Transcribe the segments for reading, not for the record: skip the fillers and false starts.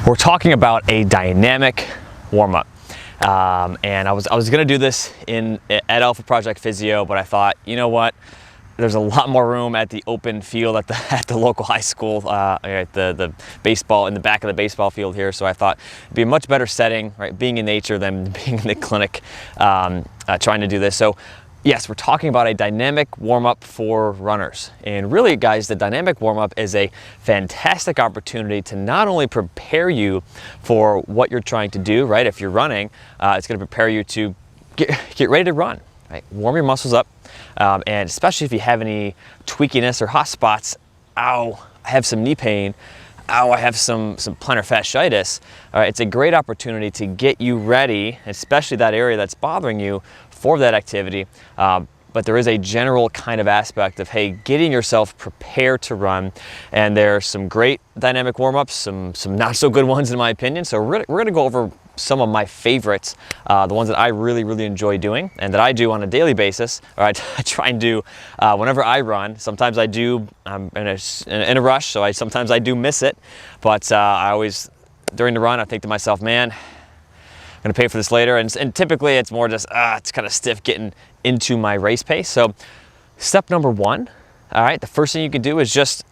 We're talking about a dynamic warm-up. And I was going to do this at Alpha Project Physio, but I thought, you know what? There's a lot more room at the open field at the local high school, at the baseball, in the back of the baseball field here. So I thought it'd be a much better setting, right, being in nature than being in the clinic, trying to do this. So yes, we're talking about a dynamic warm-up for runners. And really, guys, the dynamic warm-up is a fantastic opportunity to not only prepare you for what you're trying to do, right? If you're running, it's going to prepare you to get ready to run, right? Warm your muscles up. And especially if you have any tweakiness or hot spots, ow, I have some knee pain, ow, I have some plantar fasciitis. All right, it's a great opportunity to get you ready, especially that area that's bothering you, for that activity. But there is a general kind of aspect of, hey, getting yourself prepared to run. And there's some great dynamic warm-ups, some not so good ones in my opinion. So we're gonna go over some of my favorites, the ones that I really enjoy doing and that I do on a daily basis, or I try and do whenever I run. Sometimes I do, I'm in a rush, so sometimes I do miss it. But I always, during the run, I think to myself, man, I'm gonna pay for this later. And typically it's more just, it's kind of stiff getting into my race pace. So step number one, all right, the first thing you can do is just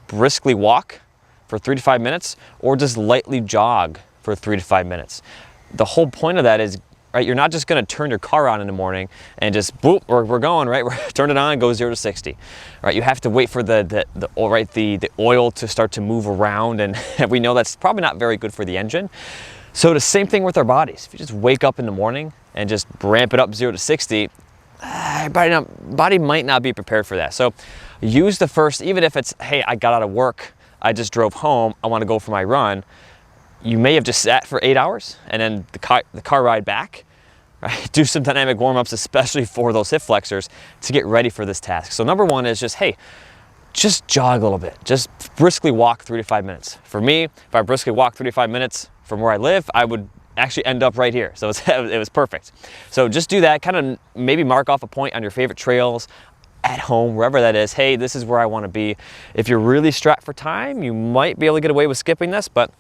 briskly walk for 3 to 5 minutes, or just lightly jog for 3 to 5 minutes. The whole point of that is, right, you're not just gonna turn your car on in the morning and just boop, we're going, right? Turn it on and go 0 to 60. Right, you have to wait for the oil to start to move around, and we know that's probably not very good for the engine. So the same thing with our bodies. If you just wake up in the morning and just ramp it up 0 to 60, body might not be prepared for that. So use the first, even if it's, hey, I got out of work, I just drove home, I wanna go for my run. You may have just sat for 8 hours and then the car ride back, right? Do some dynamic warm-ups, especially for those hip flexors, to get ready for this task. So number one is just, hey, just jog a little bit. Just briskly walk 3 to 5 minutes. For me, if I briskly walk 3 to 5 minutes from where I live, I would actually end up right here. So it was perfect. So just do that, kind of maybe mark off a point on your favorite trails, at home, wherever that is. Hey, this is where I want to be. If you're really strapped for time, you might be able to get away with skipping this, but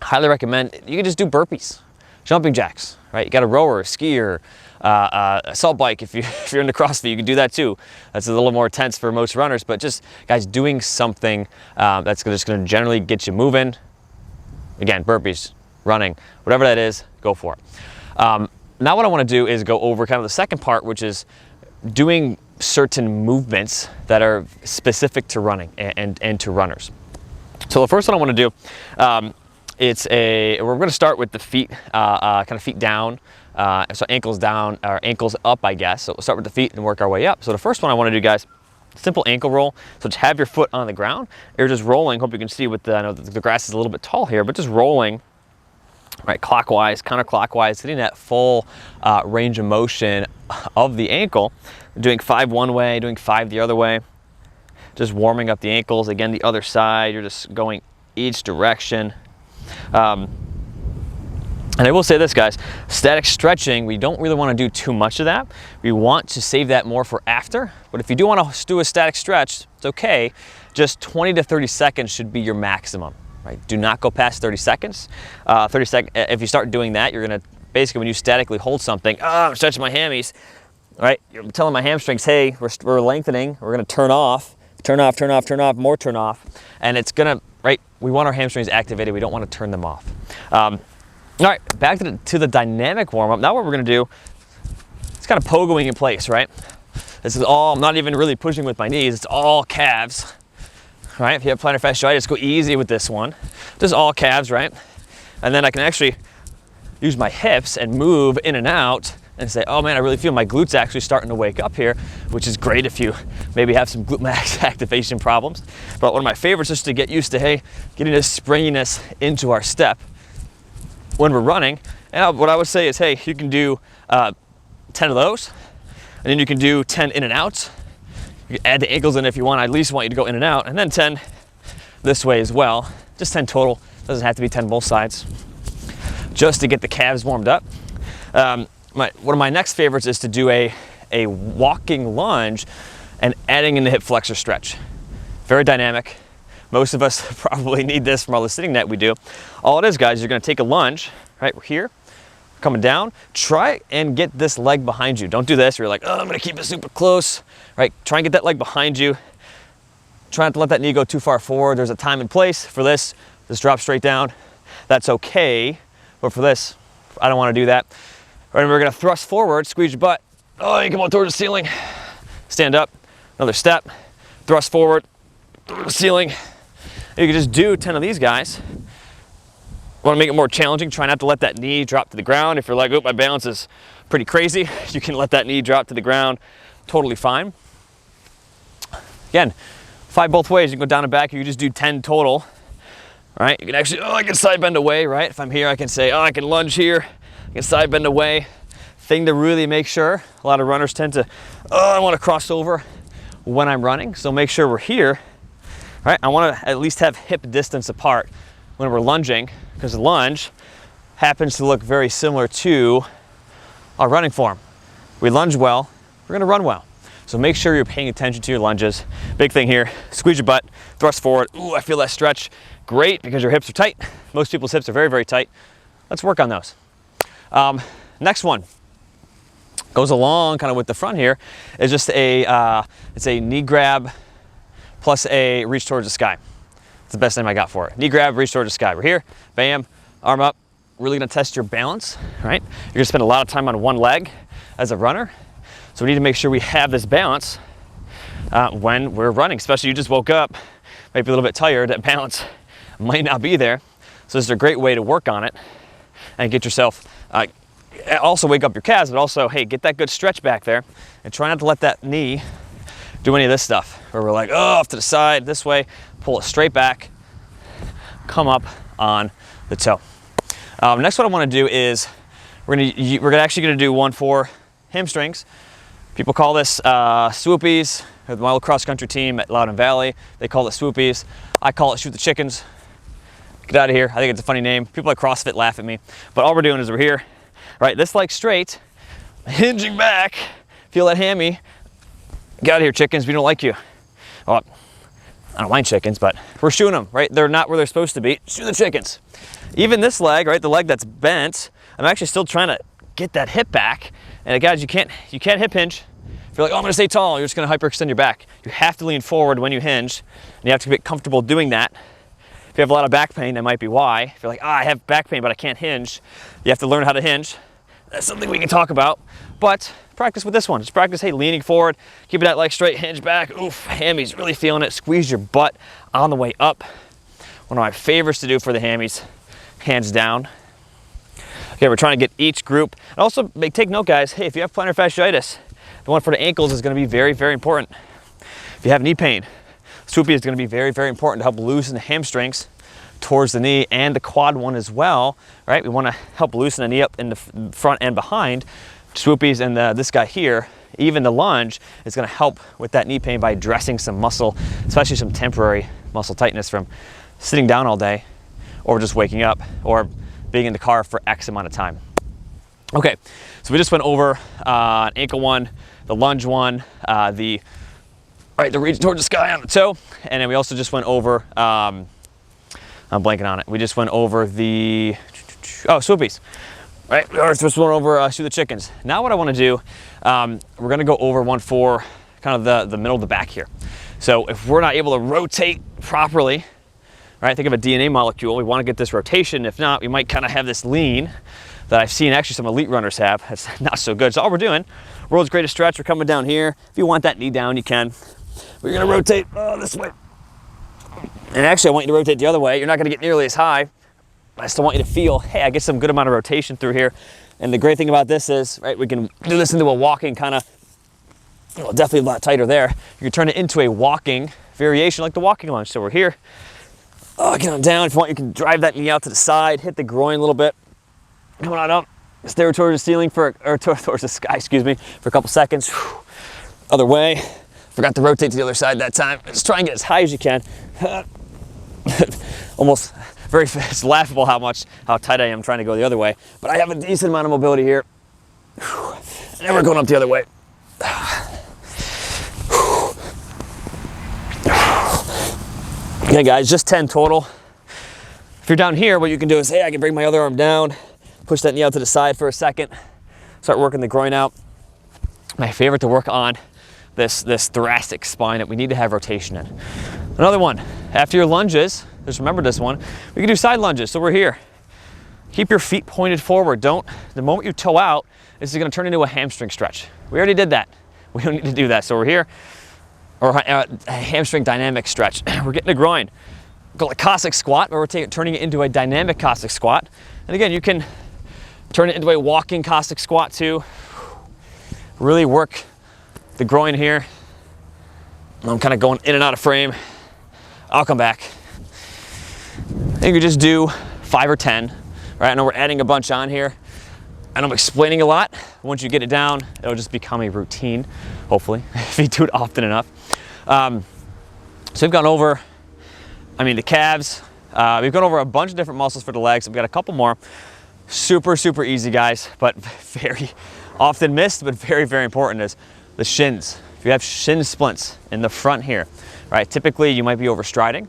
highly recommend, you can just do burpees, jumping jacks, right? You got a rower, a skier, a assault bike. If you're into CrossFit, you can do that too. That's a little more intense for most runners, but just, guys, doing something that's just gonna generally get you moving. Again, burpees, running, whatever that is, go for it. Now what I wanna do is go over kind of the second part, which is doing certain movements that are specific to running and to runners. So the first one I wanna do, we're gonna start with the feet, kind of feet down, so ankles down, or ankles up, I guess. So we'll start with the feet and work our way up. So the first one I wanna do, guys, simple ankle roll. So just have your foot on the ground. You're just rolling, hope you can see with I know the grass is a little bit tall here, but just rolling, right, clockwise, counterclockwise, hitting that full range of motion of the ankle. Doing 5 one way, doing 5 the other way. Just warming up the ankles. Again, the other side, you're just going each direction. And I will say this, guys, static stretching, we don't really want to do too much of that. We want to save that more for after, but if you do want to do a static stretch, it's okay. Just 20 to 30 seconds should be your maximum, right? Do not go past 30 seconds. If you start doing that, you're gonna, basically when you statically hold something, I'm stretching my hammies, right? You're telling my hamstrings, hey, we're lengthening, we're gonna turn off, more turn off, and it's gonna, right? We want our hamstrings activated, we don't want to turn them off. All right, back to the dynamic warm-up. Now what we're gonna do, it's kind of pogoing in place, right? This is all, I'm not even really pushing with my knees, it's all calves, right? If you have plantar fasciitis, go easy with this one. Just all calves, right? And then I can actually use my hips and move in and out and say, oh man, I really feel my glutes actually starting to wake up here, which is great if you maybe have some glute max activation problems. But one of my favorites is to get used to, hey, getting this springiness into our step when we're running. And what I would say is, hey, you can do 10 of those, and then you can do 10 in and outs. You can add the ankles in if you want. I at least want you to go in and out, and then 10 this way as well. Just 10 total. Doesn't have to be 10 both sides. Just to get the calves warmed up. One of my next favorites is to do a walking lunge and adding in the hip flexor stretch. Very dynamic. Most of us probably need this from all the sitting that we do. All it is, guys, you're gonna take a lunge, right, we're here, coming down. Try and get this leg behind you. Don't do this, you're like, oh, I'm gonna keep it super close, right? Try and get that leg behind you. Try not to let that knee go too far forward. There's a time and place for this. Just drop straight down. That's okay, but for this, I don't wanna do that. Right, we're gonna thrust forward, squeeze your butt. Oh, you come up towards the ceiling. Stand up, another step, thrust forward, towards the ceiling. You can just do 10 of these guys. Want to make it more challenging, try not to let that knee drop to the ground. If you're like, oh, my balance is pretty crazy, you can let that knee drop to the ground, totally fine. Again, 5 both ways. You can go down and back, you can just do 10 total, right? You can actually, oh, I can side bend away, right? If I'm here, I can say, oh, I can lunge here, I can side bend away. Thing to really make sure, a lot of runners tend to, oh, I want to cross over when I'm running, so make sure we're here, right? I want to at least have hip distance apart when we're lunging, because the lunge happens to look very similar to our running form. We lunge well, we're going to run well. So make sure you're paying attention to your lunges. Big thing here, squeeze your butt, thrust forward. Ooh, I feel that stretch. Great, because your hips are tight. Most people's hips are very, very tight. Let's work on those. Next one goes along kind of with the front here, is just it's a knee grab plus a reach towards the sky. It's the best name I got for it. Knee grab, reach towards the sky. We're here, bam, arm up. Really gonna test your balance, right? You're gonna spend a lot of time on one leg as a runner. So we need to make sure we have this balance when we're running, especially you just woke up, might be a little bit tired, that balance might not be there. So this is a great way to work on it and get yourself, also wake up your calves, but also, hey, get that good stretch back there and try not to let that knee do any of this stuff where we're like, oh, off to the side, this way, pull it straight back, come up on the toe. Next what I want to do is we're actually going to do one for hamstrings. People call this swoopies. My little cross country team at Loudon Valley, they call it swoopies. I call it shoot the chickens. Get out of here. I think it's a funny name. People at CrossFit laugh at me. But all we're doing is we're here, right? This leg straight, hinging back. Feel that hammy. Get out of here, chickens. We don't like you. Well, I don't mind chickens, but we're shooting them, right? They're not where they're supposed to be. Shoot the chickens. Even this leg, right? The leg that's bent, I'm actually still trying to get that hip back. And guys, you can't hip hinge. If you're like, oh, I'm gonna stay tall, you're just gonna hyperextend your back. You have to lean forward when you hinge, and you have to get comfortable doing that. If you have a lot of back pain, that might be why. If you're like, ah, I have back pain, but I can't hinge, you have to learn how to hinge. That's something we can talk about, but practice with this one. Just practice, hey, leaning forward, keeping that leg straight, hinge back. Oof, hammies, really feeling it. Squeeze your butt on the way up. One of my favorites to do for the hammies, hands down. Okay, we're trying to get each group. And also, take note, guys, hey, if you have plantar fasciitis, the one for the ankles is gonna be very, very important. If you have knee pain, swoopy is gonna be very, very important to help loosen the hamstrings towards the knee and the quad one as well, right? We wanna help loosen the knee up in the front and behind. Swoopies and this guy here, even the lunge is gonna help with that knee pain by addressing some muscle, especially some temporary muscle tightness from sitting down all day or just waking up or being in the car for X amount of time. Okay, so we just went over ankle one, the lunge one, the reach towards the sky on the toe, and then we also just went over, I'm blanking on it. We just went over the, swoopies, right? We just went over shoot the chickens. Now what I wanna do, we're gonna go over one for kind of the middle of the back here. So if we're not able to rotate properly, right, think of a DNA molecule, we wanna get this rotation. If not, we might kind of have this lean that I've seen actually some elite runners have. That's not so good. So all we're doing, world's greatest stretch, we're coming down here. If you want that knee down, you can. We're gonna rotate this way. And actually I want you to rotate the other way. You're not gonna get nearly as high. I still want you to feel, hey, I get some good amount of rotation through here. And the great thing about this is, right, we can do this into a walking kind of, definitely a lot tighter there. You can turn it into a walking variation like the walking lunge. So we're here, get on down. If you want, you can drive that knee out to the side, hit the groin a little bit. Coming on up, stare towards the ceiling towards the sky, excuse me, for a couple seconds. Whew. Other way. Forgot to rotate to the other side that time. Just try and get as high as you can. Almost it's laughable how tight I am trying to go the other way, but I have a decent amount of mobility here. Whew. And we're going up the other way. Okay guys, just 10 total. If you're down here, what you can do is, hey, I can bring my other arm down, push that knee out to the side for a second, start working the groin out. My favorite to work on this thoracic spine that we need to have rotation in. Another one, after your lunges, just remember this one, we can do side lunges. So we're here. Keep your feet pointed forward. The moment you toe out, this is gonna turn into a hamstring stretch. We already did that. We don't need to do that. So we're here, or a hamstring dynamic stretch. We're getting a groin. Go like Cossack squat, where we're turning it into a dynamic Cossack squat. And again, you can turn it into a walking Cossack squat too. Really work the groin here. I'm kind of going in and out of frame. I'll come back. And you can just do 5 or 10, right? I know we're adding a bunch on here, and I'm explaining a lot. Once you get it down, it'll just become a routine, hopefully, if you do it often enough. So we've gone over, the calves. We've gone over a bunch of different muscles for the legs. We've got a couple more. Super, super easy, guys, but very often missed, but very, very important is the shins. If you have shin splints in the front here, right? Typically you might be overstriding,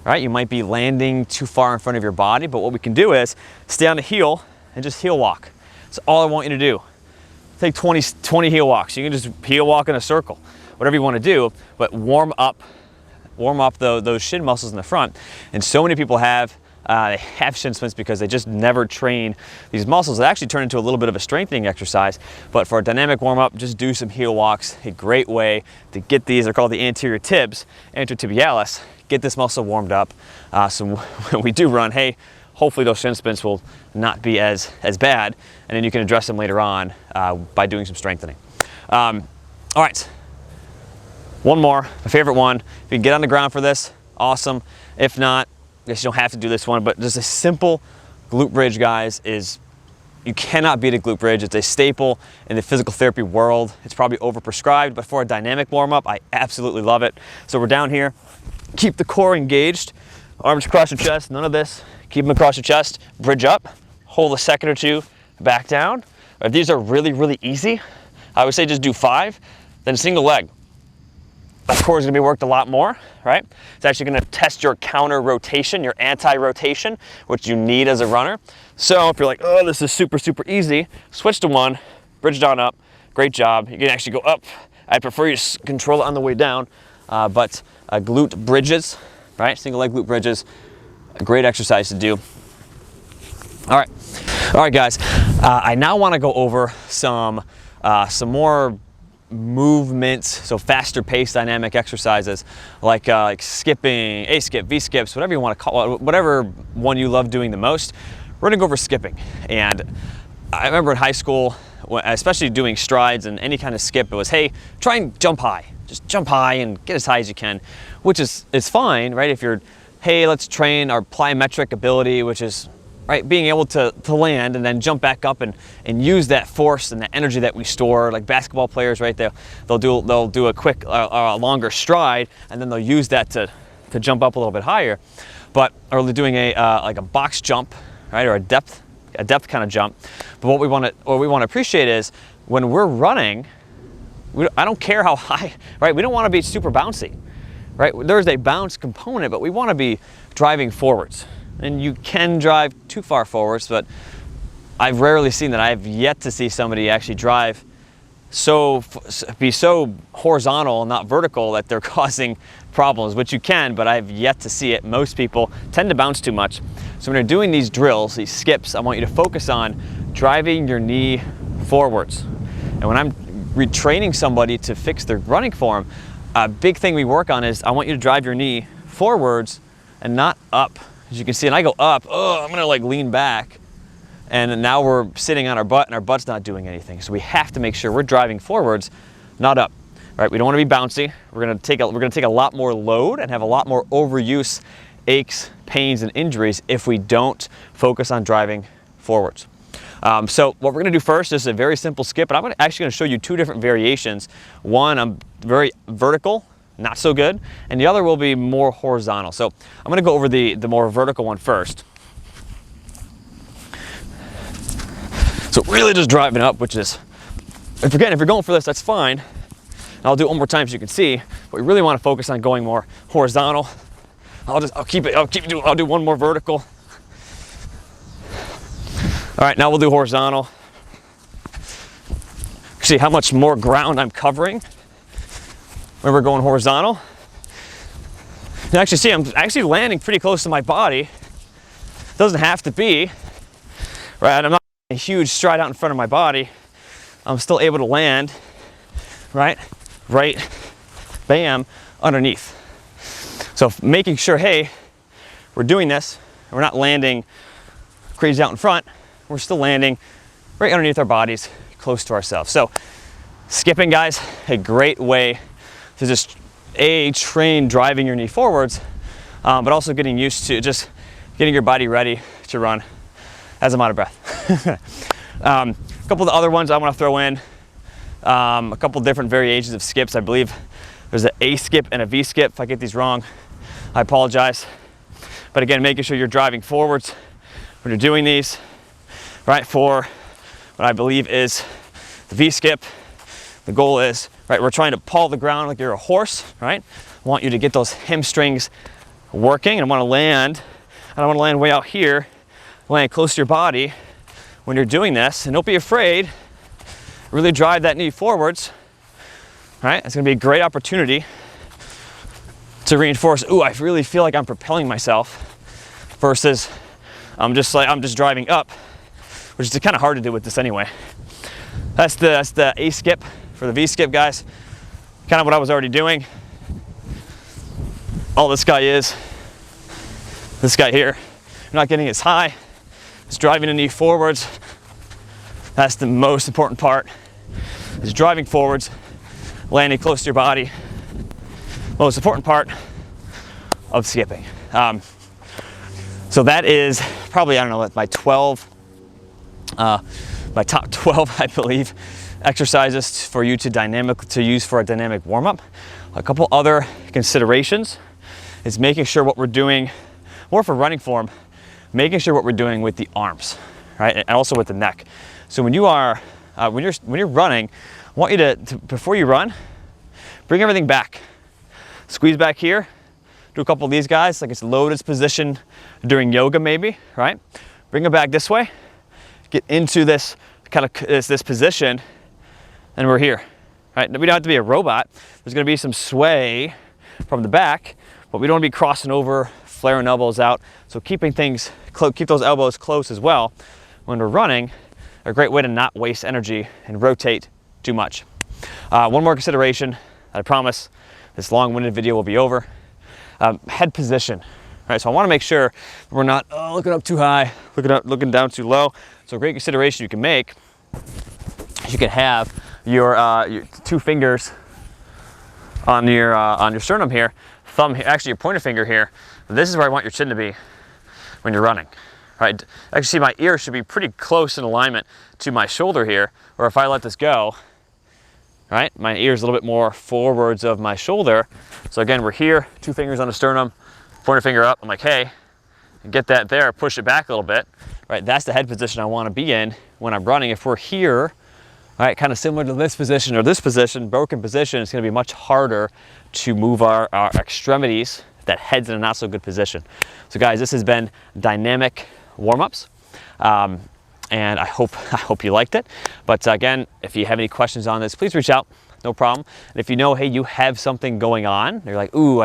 right? You might be landing too far in front of your body, but what we can do is stay on the heel and just heel walk. That's all I want you to do. Take 20 heel walks. You can just heel walk in a circle, whatever you want to do, but warm up those shin muscles in the front. And so many people they have shin splints because they just never train these muscles. They actually turn into a little bit of a strengthening exercise, but for a dynamic warm-up, just do some heel walks. A great way to get these, they're called the anterior tibs, anterotibialis, get this muscle warmed up. So when we do run, hey, hopefully those shin splints will not be as bad, and then you can address them later on by doing some strengthening. All right, one more, my favorite one. If you can get on the ground for this, awesome. If not, I guess you don't have to do this one, but just a simple glute bridge, guys, you cannot beat a glute bridge. It's a staple in the physical therapy world. It's probably overprescribed, but for a dynamic warm-up, I absolutely love it. So we're down here, keep the core engaged, arms across your chest, none of this. Keep them across your chest, bridge up, hold a second or two, back down. If these are really, really easy, I would say just do 5, then single leg. That core is going to be worked a lot more, right? It's actually going to test your counter rotation, your anti-rotation, which you need as a runner. So if you're like, oh, this is super, super easy, switch to 1, bridge on up, great job. You can actually go up. I prefer you to control it on the way down, but glute bridges, right? Single leg glute bridges, a great exercise to do. All right, guys. I now want to go over some more movements, so faster paced dynamic exercises like skipping, A skip, V skips, whatever you want to call it, whatever one you love doing the most. We're gonna go over skipping. And I remember in high school, especially doing strides and any kind of skip, it was, hey, try and jump high. Just jump high and get as high as you can, which is fine, right? If you're, hey, let's train our plyometric ability, which is, right, being able to land and then jump back up and use that force and the energy that we store. Like basketball players, right? They'll do a quick, longer stride, and then they'll use that to jump up a little bit higher. Or they're doing like a box jump, right, or a depth kind of jump. But what we want to appreciate is when we're running, I don't care how high, right? We don't want to be super bouncy, right? There's a bounce component, but we want to be driving forwards. And you can drive too far forwards, but I've rarely seen that. I've yet to see somebody actually drive be so horizontal and not vertical that they're causing problems, which you can, but I've yet to see it. Most people tend to bounce too much. So when you're doing these drills, these skips, I want you to focus on driving your knee forwards. And when I'm retraining somebody to fix their running form, a big thing we work on is I want you to drive your knee forwards and not up. As you can see, and I go up, I'm gonna like lean back, and now we're sitting on our butt and our butt's not doing anything. So we have to make sure we're driving forwards, not up. Right? We don't want to be bouncy. We're gonna take a lot more load and have a lot more overuse, aches, pains, and injuries if we don't focus on driving forwards. So what we're gonna do first is a very simple skip, and I'm actually gonna show you 2 different variations. One, I'm very vertical, not so good, and the other will be more horizontal. So I'm going to go over the more vertical one first. So really just driving up, which is, if you're going for this, that's fine. And I'll do it one more time so you can see, but we really want to focus on going more horizontal. I'll do one more vertical. All right, now we'll do horizontal. See how much more ground I'm covering when we're going horizontal. You actually see I'm actually landing pretty close to my body. Doesn't have to be, right? I'm not a huge stride out in front of my body. I'm still able to land, right, bam, underneath. So making sure, hey, we're doing this, and we're not landing crazy out in front, we're still landing right underneath our bodies, close to ourselves. So skipping, guys, a great way to just train driving your knee forwards, but also getting used to just getting your body ready to run as I'm out of breath. A couple of the other ones I want to throw in, a couple different variations of skips. I believe there's an A skip and a V skip. If I get these wrong, I apologize. But again, making sure you're driving forwards when you're doing these, right? For what I believe is the V skip, the goal is, right, we're trying to paw the ground like you're a horse, right? I want you to get those hamstrings working, and I want to land way out here, land close to your body when you're doing this. And don't be afraid, really drive that knee forwards, right? It's going to be a great opportunity to reinforce, ooh, I really feel like I'm propelling myself, versus I'm just driving up, which is kind of hard to do with this anyway. That's the A skip. For the V skip, guys, kind of what I was already doing. All this guy here, you're not getting as high. It's driving the knee forwards. That's the most important part, is driving forwards, landing close to your body. Most important part of skipping. So that is probably, I don't know, my top 12, I believe, exercises for you to use for a dynamic warm-up. A couple other considerations is making sure what we're doing, more for running form, making sure what we're doing with the arms, right, and also with the neck. So when you are, when you're running, I want you to before you run, bring everything back. Squeeze back here. Do a couple of these guys, like it's loaded position during yoga, maybe, right? Bring it back this way. Get into this kind of this position. And we're here, right? We don't have to be a robot. There's going to be some sway from the back, but we don't want to be crossing over, flaring elbows out. So keeping things keep those elbows close as well when we're running. A great way to not waste energy and rotate too much. One more consideration. I promise this long-winded video will be over. Head position, right? So I want to make sure we're not looking up too high, looking down too low. So a great consideration you can make. You can have your two fingers on your sternum here, thumb here, actually your pointer finger here. This is where I want your chin to be when you're running, right? Actually, see, my ear should be pretty close in alignment to my shoulder here, or if I let this go, right, my ear is a little bit more forwards of my shoulder. So again, we're here, two fingers on the sternum, pointer finger up. I'm like, hey, get that there, push it back a little bit, right? That's the head position I want to be in when I'm running. If we're here, all right, kind of similar to this position or this position, broken position, it's going to be much harder to move our extremities. That head's in a not so good position. So guys, this has been dynamic warm-ups, and I hope you liked it. But again, if you have any questions on this, please reach out. No problem. And if you know, hey, you have something going on, you're like, ooh,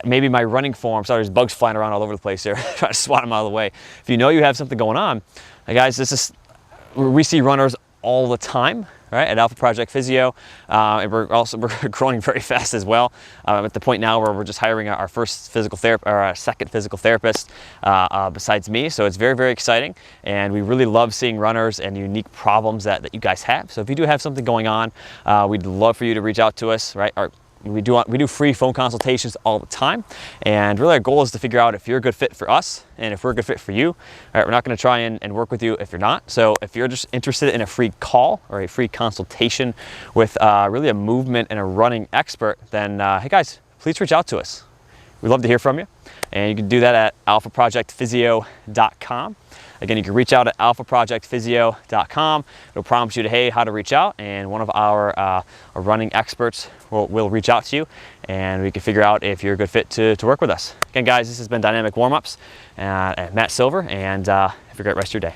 maybe my running form. Sorry, there's bugs flying around all over the place here. Try to swat them out of the way. If you know you have something going on, guys, we see runners all the time, right, at Alpha Project Physio, and we're growing very fast as well. At the point now where we're just hiring our first physical therapist, or our second physical therapist besides me. So it's very, very exciting, and we really love seeing runners and unique problems that you guys have. So if you do have something going on, we'd love for you to reach out to us, right? We do free phone consultations all the time, and really our goal is to figure out if you're a good fit for us and if we're a good fit for you. All right, we're not going to try and work with you if you're not. So if you're just interested in a free call or a free consultation with really a movement and a running expert, then hey guys, please reach out to us. We'd love to hear from you, and you can do that at alphaprojectphysio.com. Again, you can reach out at alphaprojectphysio.com. It'll prompt you to, hey, how to reach out, and one of our running experts will reach out to you and we can figure out if you're a good fit to work with us. Again, guys, this has been Dynamic Warm-Ups and Matt Silver, and have a great rest of your day.